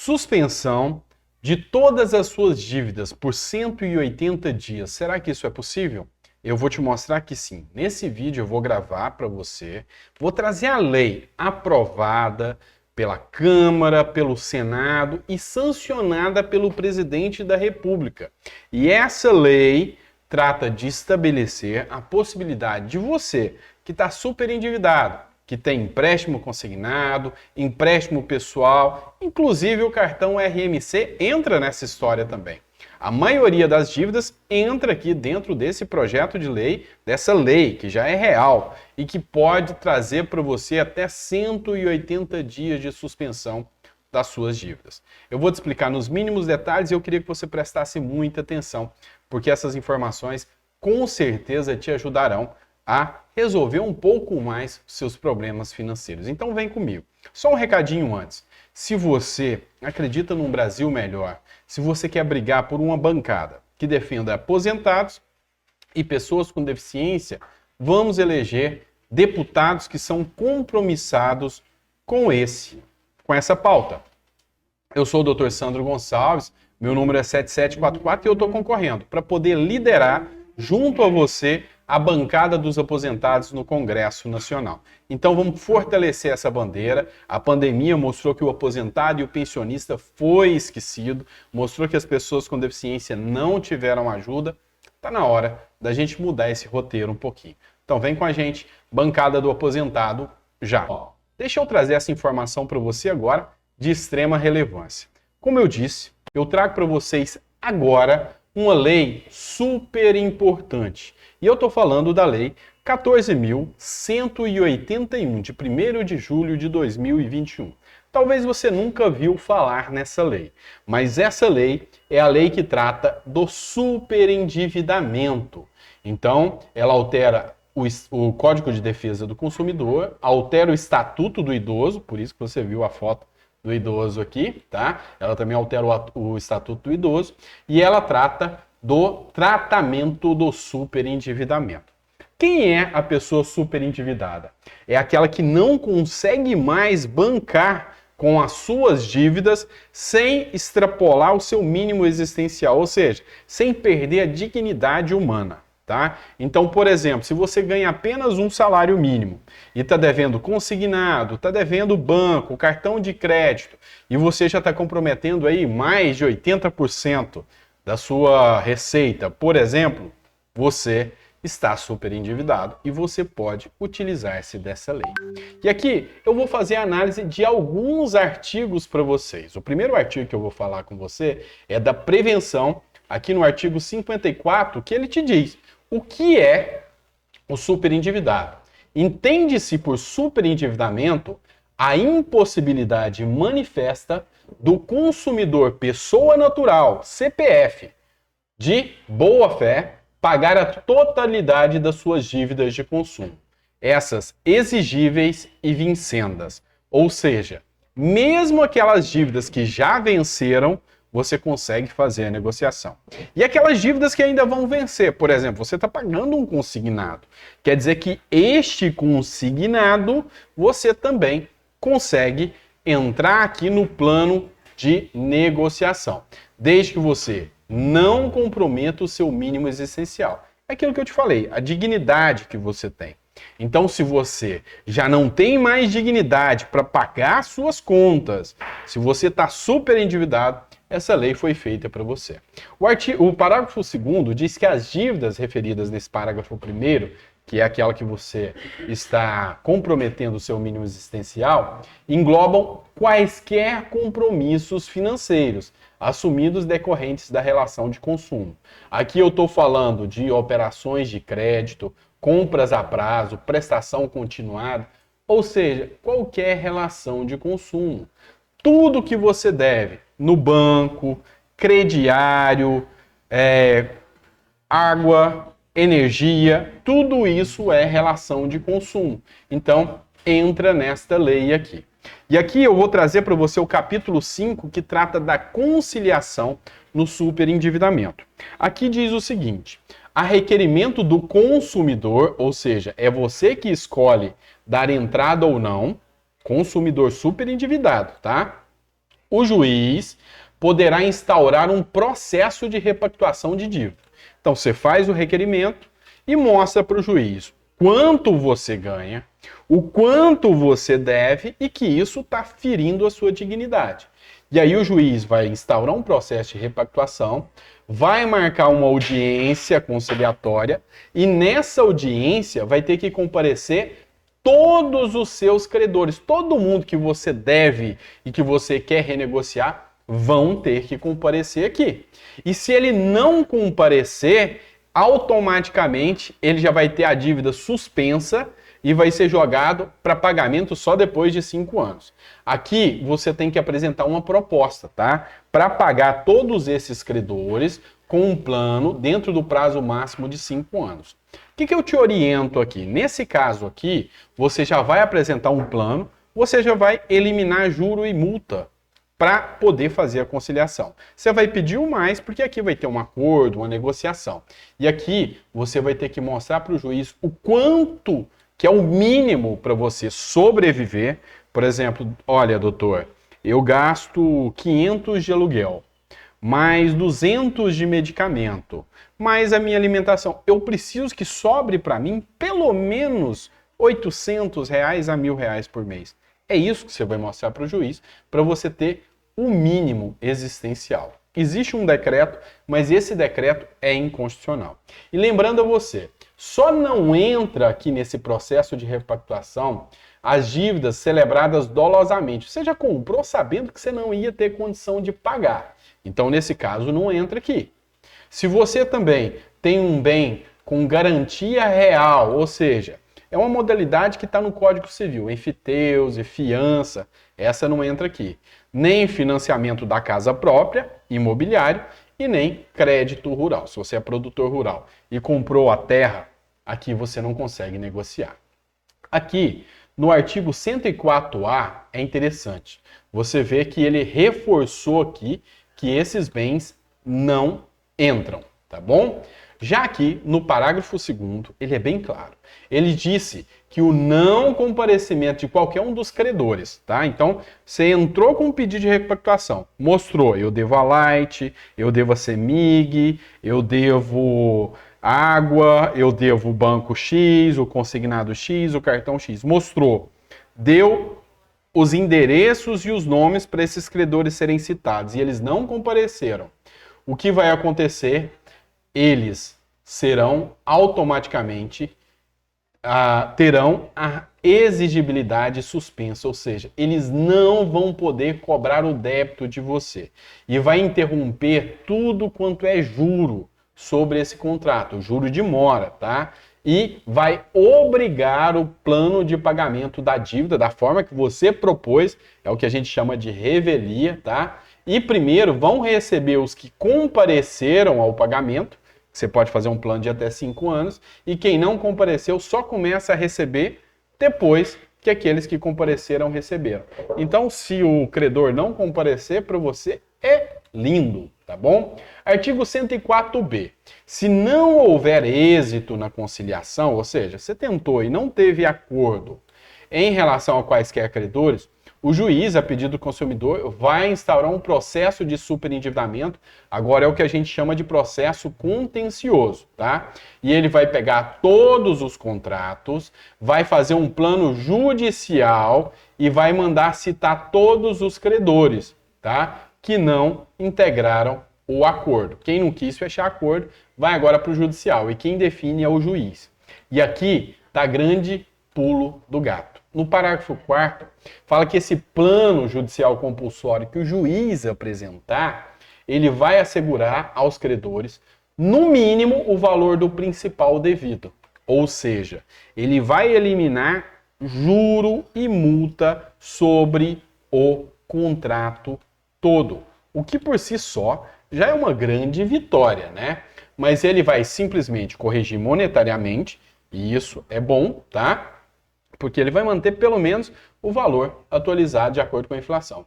Suspensão de todas as suas dívidas por 180 dias. Será que isso é possível? Eu vou te mostrar que sim. Nesse vídeo eu vou gravar para você, vou trazer a lei aprovada pela Câmara, pelo Senado e sancionada pelo presidente da República. E essa lei trata de estabelecer a possibilidade de você, que está super endividado, que tem empréstimo consignado, empréstimo pessoal, inclusive o cartão RMC entra nessa história também. A maioria das dívidas entra aqui dentro desse projeto de lei, dessa lei que já é real e que pode trazer para você até 180 dias de suspensão das suas dívidas. Eu vou te explicar nos mínimos detalhes e eu queria que você prestasse muita atenção, porque essas informações com certeza te ajudarão a resolver um pouco mais seus problemas financeiros. Então vem comigo. Só um recadinho antes. Se você acredita num Brasil melhor, se você quer brigar por uma bancada que defenda aposentados e pessoas com deficiência, vamos eleger deputados que são compromissados com essa pauta. Eu sou o Dr. Sandro Gonçalves, meu número é 7744 e eu estou concorrendo para poder liderar junto a você a bancada dos aposentados no Congresso Nacional. Então vamos fortalecer essa bandeira. A pandemia mostrou que o aposentado e o pensionista foi esquecido, mostrou que as pessoas com deficiência não tiveram ajuda. Está na hora da gente mudar esse roteiro um pouquinho. Então vem com a gente, bancada do aposentado já. Deixa eu trazer essa informação para você agora de extrema relevância. Como eu disse, eu trago para vocês agora uma lei super importante. E eu estou falando da Lei 14.181, de 1º de julho de 2021. Talvez você nunca viu falar nessa lei, mas essa lei é a lei que trata do superendividamento. Então, ela altera o Código de Defesa do Consumidor, altera o Estatuto do Idoso, por isso que você viu a foto do idoso aqui, tá? Ela também altera o Estatuto do Idoso e ela trata do tratamento do superendividamento. Quem é a pessoa superendividada? É aquela que não consegue mais bancar com as suas dívidas sem extrapolar o seu mínimo existencial, ou seja, sem perder a dignidade humana. Tá? Então, por exemplo, se você ganha apenas um salário mínimo e está devendo consignado, está devendo banco, cartão de crédito e você já está comprometendo aí mais de 80% da sua receita, por exemplo, você está super endividado e você pode utilizar-se dessa lei. E aqui eu vou fazer a análise de alguns artigos para vocês. O primeiro artigo que eu vou falar com você é da prevenção, aqui no artigo 54, que ele te diz o que é o superendividado. Entende-se por superendividamento a impossibilidade manifesta do consumidor pessoa natural, CPF, de boa fé, pagar a totalidade das suas dívidas de consumo, essas exigíveis e vincendas. Ou seja, mesmo aquelas dívidas que já venceram, você consegue fazer a negociação. E aquelas dívidas que ainda vão vencer, por exemplo, você está pagando um consignado. Quer dizer que este consignado, você também consegue entrar aqui no plano de negociação, desde que você não comprometa o seu mínimo existencial. É aquilo que eu te falei, a dignidade que você tem. Então, se você já não tem mais dignidade para pagar suas contas, se você está super endividado, essa lei foi feita para você. O parágrafo 2º diz que as dívidas referidas nesse parágrafo 1º, que é aquela que você está comprometendo o seu mínimo existencial, englobam quaisquer compromissos financeiros assumidos decorrentes da relação de consumo. Aqui eu estou falando de operações de crédito, compras a prazo, prestação continuada, ou seja, qualquer relação de consumo. Tudo que você deve no banco, crediário, água, energia, tudo isso é relação de consumo. Então, entra nesta lei aqui. E aqui eu vou trazer para você o capítulo 5, que trata da conciliação no superendividamento. Aqui diz o seguinte: a requerimento do consumidor, ou seja, é você que escolhe dar entrada ou não, consumidor superendividado, tá? o juiz poderá instaurar um processo de repactuação de dívida. Então, você faz o requerimento e mostra para o juiz quanto você ganha, o quanto você deve e que isso está ferindo a sua dignidade. E aí o juiz vai instaurar um processo de repactuação, vai marcar uma audiência conciliatória e nessa audiência vai ter que comparecer todos os seus credores. Todo mundo que você deve e que você quer renegociar vão ter que comparecer aqui. E se ele não comparecer, automaticamente ele já vai ter a dívida suspensa e vai ser jogado para pagamento só depois de 5 anos. Aqui você tem que apresentar uma proposta, tá? Para pagar todos esses credores com um plano dentro do prazo máximo de 5 anos. O que eu te oriento aqui? Nesse caso aqui, você já vai apresentar um plano, você já vai eliminar juro e multa para poder fazer a conciliação. Você vai pedir o mais, porque aqui vai ter um acordo, uma negociação. E aqui você vai ter que mostrar para o juiz o quanto que é o mínimo para você sobreviver. Por exemplo, olha, doutor, eu gasto 500 de aluguel, mais 200 de medicamento, mais a minha alimentação. Eu preciso que sobre para mim pelo menos R$800 a R$1.000 por mês. É isso que você vai mostrar para o juiz, para você ter o mínimo existencial. Existe um decreto, mas esse decreto é inconstitucional. E lembrando a você, só não entra aqui nesse processo de repactuação as dívidas celebradas dolosamente. Você já comprou sabendo que você não ia ter condição de pagar. Então, nesse caso, não entra aqui. Se você também tem um bem com garantia real, ou seja, é uma modalidade que está no Código Civil, enfiteuse, fiança, essa não entra aqui. Nem financiamento da casa própria, imobiliário, e nem crédito rural. Se você é produtor rural e comprou a terra, aqui você não consegue negociar. Aqui, no artigo 104A, é interessante. Você vê que ele reforçou aqui que esses bens não entram, tá bom? Já aqui, no parágrafo 2º, ele é bem claro. Ele disse que o não comparecimento de qualquer um dos credores, tá? Então, você entrou com um pedido de repactuação, mostrou, eu devo a Light, eu devo a CEMIG, eu devo água, eu devo o banco X, o consignado X, o cartão X. Mostrou, deu os endereços e os nomes para esses credores serem citados e eles não compareceram. O que vai acontecer? Eles serão automaticamente, terão a exigibilidade suspensa, ou seja, eles não vão poder cobrar o débito de você. E vai interromper tudo quanto é juro sobre esse contrato, juro de mora, tá? E vai obrigar o plano de pagamento da dívida da forma que você propôs, é o que a gente chama de revelia, tá? E primeiro vão receber os que compareceram ao pagamento. Você pode fazer um plano de até 5 anos, e quem não compareceu só começa a receber depois que aqueles que compareceram receberam. Então, se o credor não comparecer, para você é lindo, tá bom? Artigo 104b. Se não houver êxito na conciliação, ou seja, você tentou e não teve acordo em relação a quaisquer credores, o juiz, a pedido do consumidor, vai instaurar um processo de superendividamento. Agora é o que a gente chama de processo contencioso, tá? E ele vai pegar todos os contratos, vai fazer um plano judicial e vai mandar citar todos os credores, tá? Que não integraram o acordo. Quem não quis fechar acordo vai agora para o judicial e quem define é o juiz. E aqui está grande pulo do gato. No parágrafo 4º, fala que esse plano judicial compulsório que o juiz apresentar, ele vai assegurar aos credores, no mínimo, o valor do principal devido. Ou seja, ele vai eliminar juro e multa sobre o contrato todo. O que por si só já é uma grande vitória, né? Mas ele vai simplesmente corrigir monetariamente, e isso é bom, tá? Porque ele vai manter pelo menos o valor atualizado de acordo com a inflação.